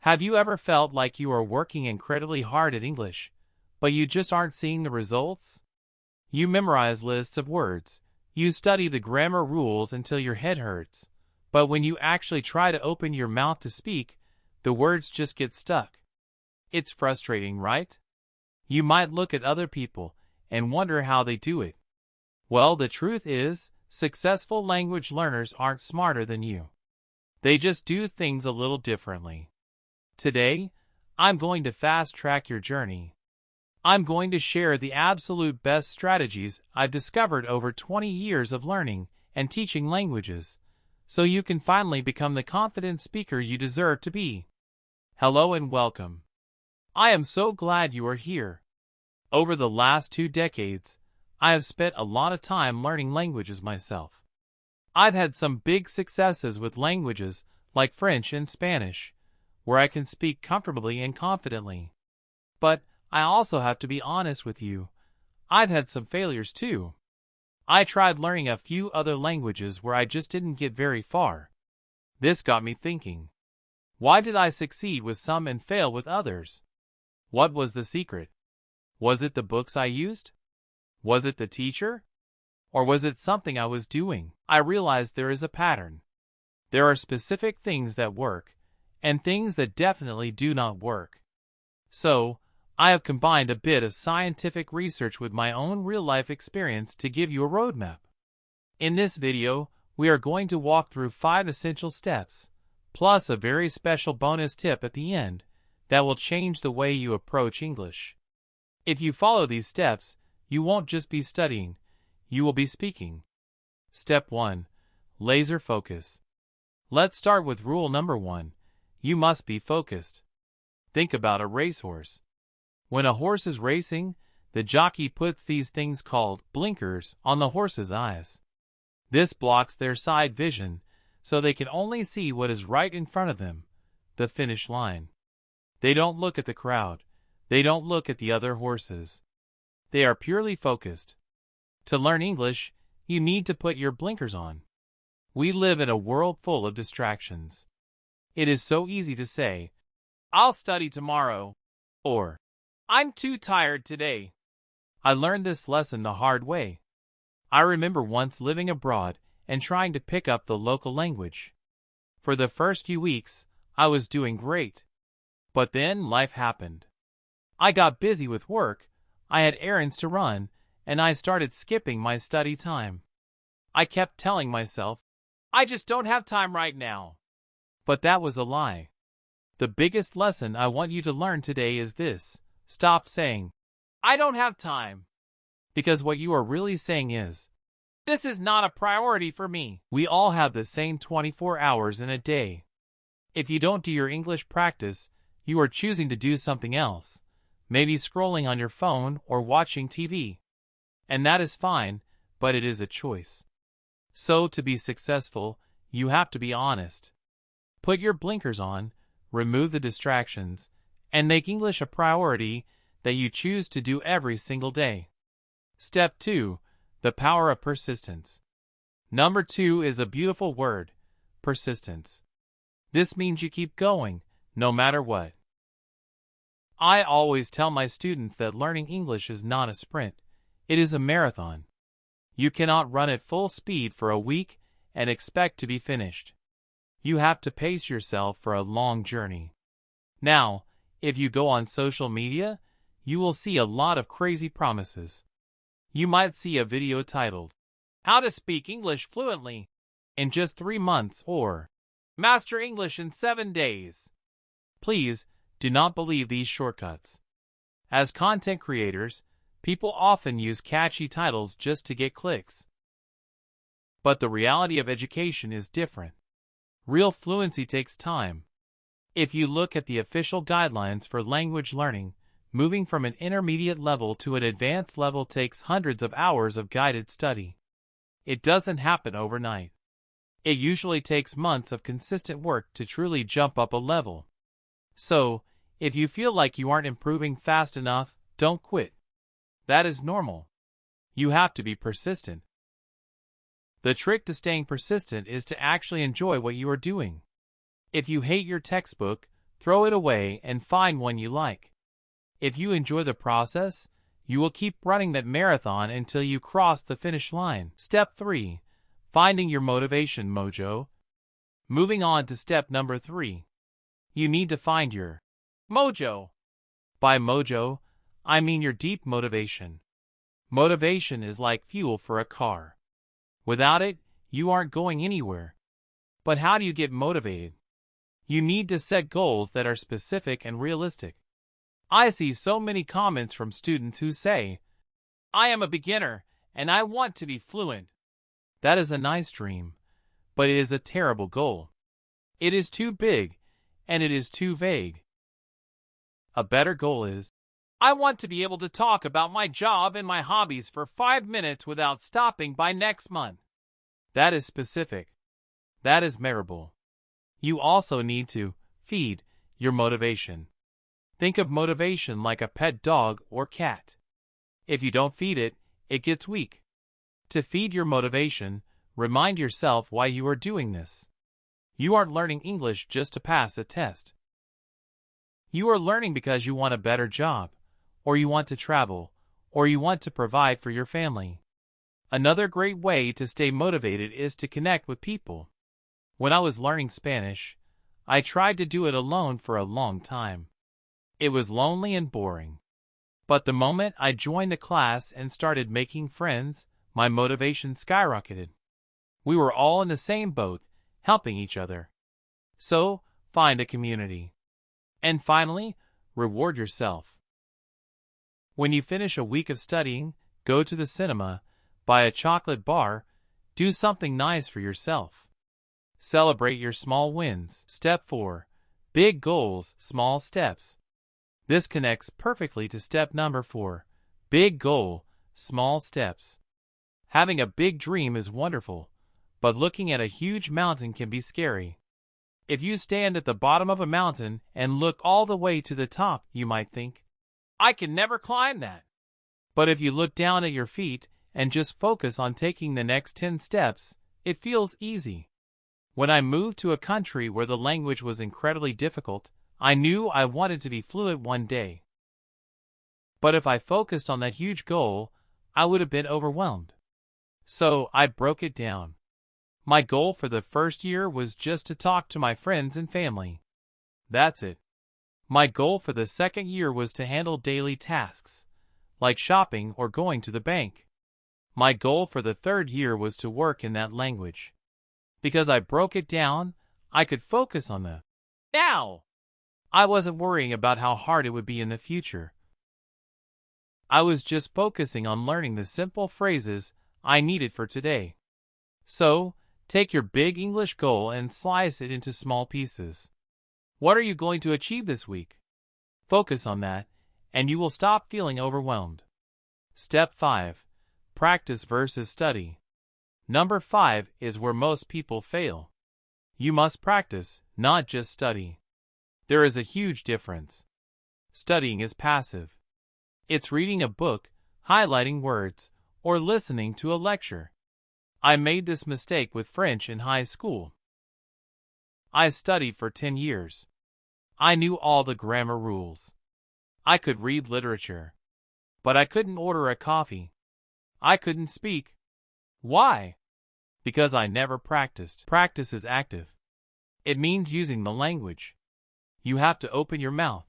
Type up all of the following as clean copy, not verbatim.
Have you ever felt like you are working incredibly hard at English, but you just aren't seeing the results? You memorize lists of words, you study the grammar rules until your head hurts, but when you actually try to open your mouth to speak, the words just get stuck. It's frustrating, right? You might look at other people and wonder how they do it. Well, the truth is, successful language learners aren't smarter than you. They just do things a little differently. Today, I'm going to fast-track your journey. I'm going to share the absolute best strategies I've discovered over 20 years of learning and teaching languages, so you can finally become the confident speaker you deserve to be. Hello and welcome. I am so glad you are here. Over the last 2 decades, I have spent a lot of time learning languages myself. I've had some big successes with languages like French and Spanish, where I can speak comfortably and confidently. But I also have to be honest with you, I've had some failures too. I tried learning a few other languages where I just didn't get very far. This got me thinking. Why did I succeed with some and fail with others? What was the secret? Was it the books I used? Was it the teacher? Or was it something I was doing? I realized there is a pattern. There are specific things that work, and things that definitely do not work. So, I have combined a bit of scientific research with my own real-life experience to give you a roadmap. In this video, we are going to walk through 5 essential steps, plus a very special bonus tip at the end that will change the way you approach English. If you follow these steps, you won't just be studying, you will be speaking. Step 1. Laser focus. Let's start with rule number 1. You must be focused. Think about a racehorse. When a horse is racing, the jockey puts these things called blinkers on the horse's eyes. This blocks their side vision, so they can only see what is right in front of them, the finish line. They don't look at the crowd. They don't look at the other horses. They are purely focused. To learn English, you need to put your blinkers on. We live in a world full of distractions. It is so easy to say, "I'll study tomorrow," or "I'm too tired today." I learned this lesson the hard way. I remember once living abroad and trying to pick up the local language. For the first few weeks, I was doing great. But then life happened. I got busy with work, I had errands to run, and I started skipping my study time. I kept telling myself, "I just don't have time right now." But that was a lie. The biggest lesson I want you to learn today is this: stop saying, "I don't have time." Because what you are really saying is, "This is not a priority for me." We all have the same 24 hours in a day. If you don't do your English practice, you are choosing to do something else, maybe scrolling on your phone or watching TV. And that is fine, but it is a choice. So to be successful, you have to be honest. Put your blinkers on, remove the distractions, and make English a priority that you choose to do every single day. Step 2. The power of persistence. Number 2 is a beautiful word: persistence. This means you keep going, no matter what. I always tell my students that learning English is not a sprint, it is a marathon. You cannot run at full speed for a week and expect to be finished. You have to pace yourself for a long journey. Now, if you go on social media, you will see a lot of crazy promises. You might see a video titled, "How to Speak English Fluently in Just 3 Months" or "Master English in 7 Days." Please, do not believe these shortcuts. As content creators, people often use catchy titles just to get clicks. But the reality of education is different. Real fluency takes time. If you look at the official guidelines for language learning, moving from an intermediate level to an advanced level takes hundreds of hours of guided study. It doesn't happen overnight. It usually takes months of consistent work to truly jump up a level. So, if you feel like you aren't improving fast enough, don't quit. That is normal. You have to be persistent. The trick to staying persistent is to actually enjoy what you are doing. If you hate your textbook, throw it away and find one you like. If you enjoy the process, you will keep running that marathon until you cross the finish line. Step 3. Finding your motivation mojo. Moving on to step number 3. You need to find your mojo. By mojo, I mean your deep motivation. Motivation is like fuel for a car. Without it, you aren't going anywhere. But how do you get motivated? You need to set goals that are specific and realistic. I see so many comments from students who say, "I am a beginner and I want to be fluent." That is a nice dream, but it is a terrible goal. It is too big and it is too vague. A better goal is, "I want to be able to talk about my job and my hobbies for 5 minutes without stopping by next month." That is specific. That is measurable. You also need to feed your motivation. Think of motivation like a pet dog or cat. If you don't feed it, it gets weak. To feed your motivation, remind yourself why you are doing this. You aren't learning English just to pass a test. You are learning because you want a better job, or you want to travel, or you want to provide for your family. Another great way to stay motivated is to connect with people. When I was learning Spanish, I tried to do it alone for a long time. It was lonely and boring. But the moment I joined a class and started making friends, my motivation skyrocketed. We were all in the same boat, helping each other. So, find a community. And finally, reward yourself. When you finish a week of studying, go to the cinema, buy a chocolate bar, do something nice for yourself. Celebrate your small wins. Step 4. Big goals, small steps. This connects perfectly to step number 4. Big goal, small steps. Having a big dream is wonderful, but looking at a huge mountain can be scary. If you stand at the bottom of a mountain and look all the way to the top, you might think, "I can never climb that." But if you look down at your feet and just focus on taking the next 10 steps, it feels easy. When I moved to a country where the language was incredibly difficult, I knew I wanted to be fluent one day. But if I focused on that huge goal, I would have been overwhelmed. So I broke it down. My goal for the first year was just to talk to my friends and family. That's it. My goal for the second year was to handle daily tasks, like shopping or going to the bank. My goal for the third year was to work in that language. Because I broke it down, I could focus on the now. I wasn't worrying about how hard it would be in the future. I was just focusing on learning the simple phrases I needed for today. So, take your big English goal and slice it into small pieces. What are you going to achieve this week? Focus on that, and you will stop feeling overwhelmed. Step 5. Practice versus study. Number 5 is where most people fail. You must practice, not just study. There is a huge difference. Studying is passive. It's reading a book, highlighting words, or listening to a lecture. I made this mistake with French in high school. I studied for 10 years. I knew all the grammar rules. I could read literature. But I couldn't order a coffee. I couldn't speak. Why? Because I never practiced. Practice is active. It means using the language. You have to open your mouth.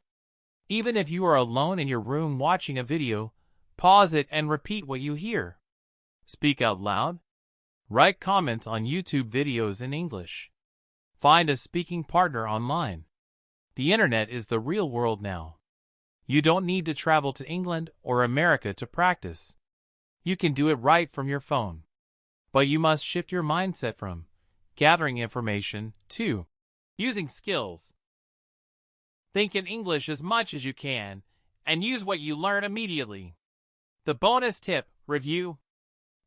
Even if you are alone in your room watching a video, pause it and repeat what you hear. Speak out loud. Write comments on YouTube videos in English. Find a speaking partner online. The internet is the real world now. You don't need to travel to England or America to practice. You can do it right from your phone. But you must shift your mindset from gathering information to using skills. Think in English as much as you can, and use what you learn immediately. The bonus tip, review.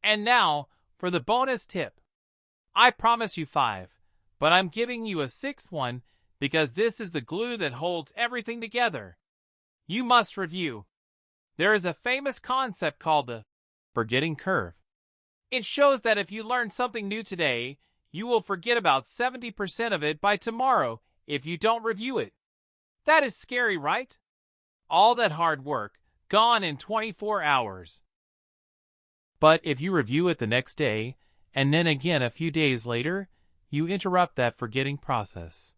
And now, for the bonus tip. I promised you 5, but I'm giving you a 6th one because this is the glue that holds everything together. You must review. There is a famous concept called the forgetting curve. It shows that if you learn something new today, you will forget about 70% of it by tomorrow if you don't review it. That is scary, right? All that hard work, gone in 24 hours. But if you review it the next day, and then again a few days later, you interrupt that forgetting process.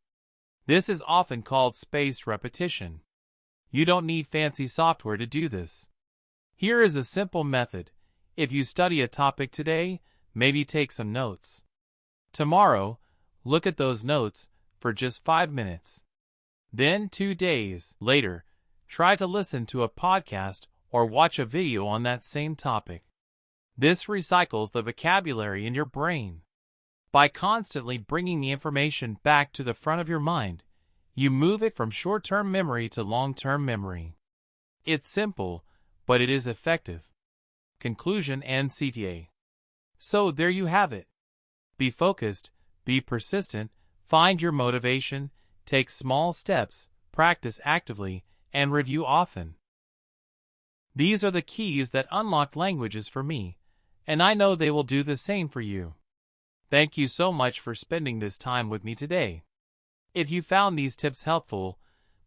This is often called spaced repetition. You don't need fancy software to do this. Here is a simple method. If you study a topic today, maybe take some notes. Tomorrow, look at those notes for just 5 minutes. Then 2 days later, try to listen to a podcast or watch a video on that same topic. This recycles the vocabulary in your brain. By constantly bringing the information back to the front of your mind, you move it from short-term memory to long-term memory. It's simple, but it is effective. Conclusion and CTA. So there you have it. Be focused, be persistent, find your motivation, take small steps, practice actively, and review often. These are the keys that unlock languages for me, and I know they will do the same for you. Thank you so much for spending this time with me today. If you found these tips helpful,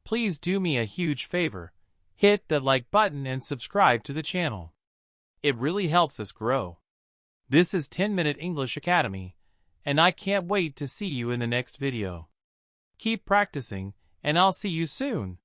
please do me a huge favor. Hit the like button and subscribe to the channel. It really helps us grow. This is 10-Minute English Academy, and I can't wait to see you in the next video. Keep practicing, and I'll see you soon.